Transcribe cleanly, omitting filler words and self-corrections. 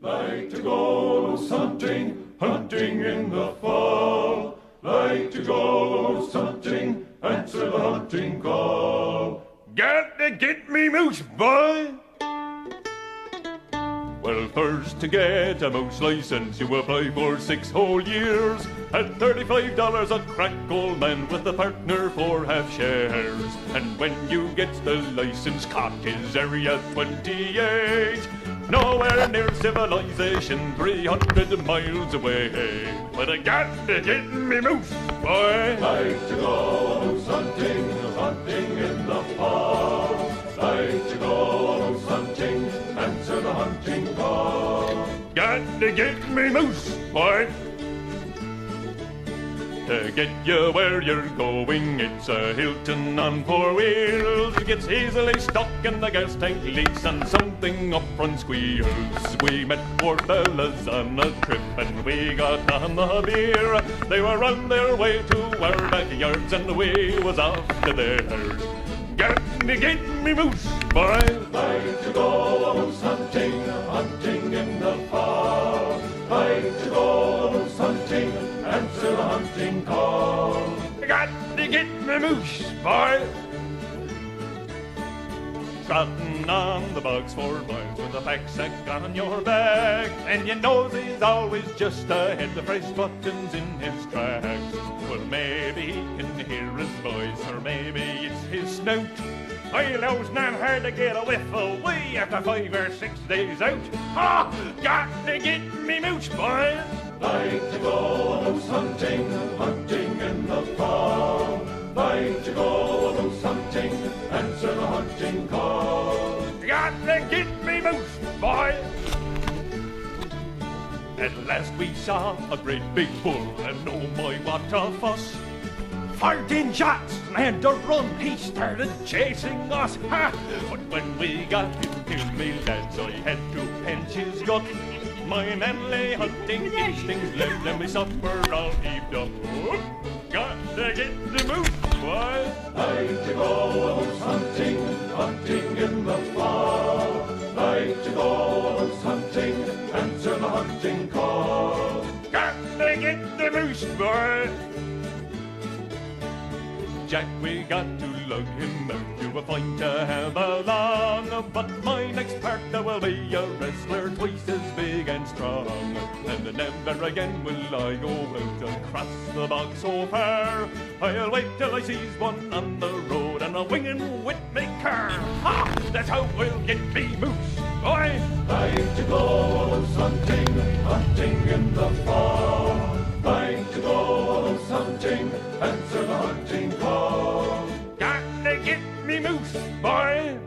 Like to go hunting, hunting in the fall. Like to go hunting, answer the hunting call. Got to get me moose, boy. Well, first to get a moose license, you apply for 6 whole years at $35 a crack, old man, with a partner for half shares. And when you get the license, cock is area 28. Nowhere near civilization, 300 miles away. But I got to get me moose, boy. Like to go moose hunting, hunting in the fall. Like to go moose hunting, answer the hunting call. Got to get me moose, boy. To get you where you're going, it's a Hilton on 4 wheels. It gets easily stuck and the gas tank leaks and something up front squeals. We met 4 fellas on a trip and we got on the beer. They were on their way to our backyards and we was off to theirs. Got to get me moose, boy. Like to go moose hunting, hunting in the fall. Like to go moose hunting, answer the hunting call. Got to get me moose, boy. Trotting on the bogs 4 miles with a pack sack on your back, and your nose is always just ahead, the fresh buttons in his tracks. Well, maybe he can hear his voice, or maybe it's his snout. I know's not hard to get a whiff away after 5 or 6 days out. Ha! Got to get me moose, boy. Like to go moose hunting, hunting in the fall. Like to go moose hunting, answer the hunting call. Got to get me moose, boy. At last we saw a great big bull, and oh my, what a fuss. 14 shots and a run, he started chasing us. Ha! But when we got him to me, lads, I had to pinch his gut. My manly hunting instincts let me suffer all heaved up. Got to get the moose, boy. Like to go moose hunting, hunting in the fall. Like to go moose hunting, answer the hunting call. Got to get the moose, boy. Jack, we got to lug him out to a fight to have along. But my next partner will be a wrestler twice as big and strong. And never again will I go out across the bog so far. I'll wait till I sees one on the road and I'll wing him with me car. Ha! That's how we'll get me moose, boy. Like to go moose hunting, hunting in the fall. Like to go moose hunting, answer the hunting call. Got to get me moose, boy.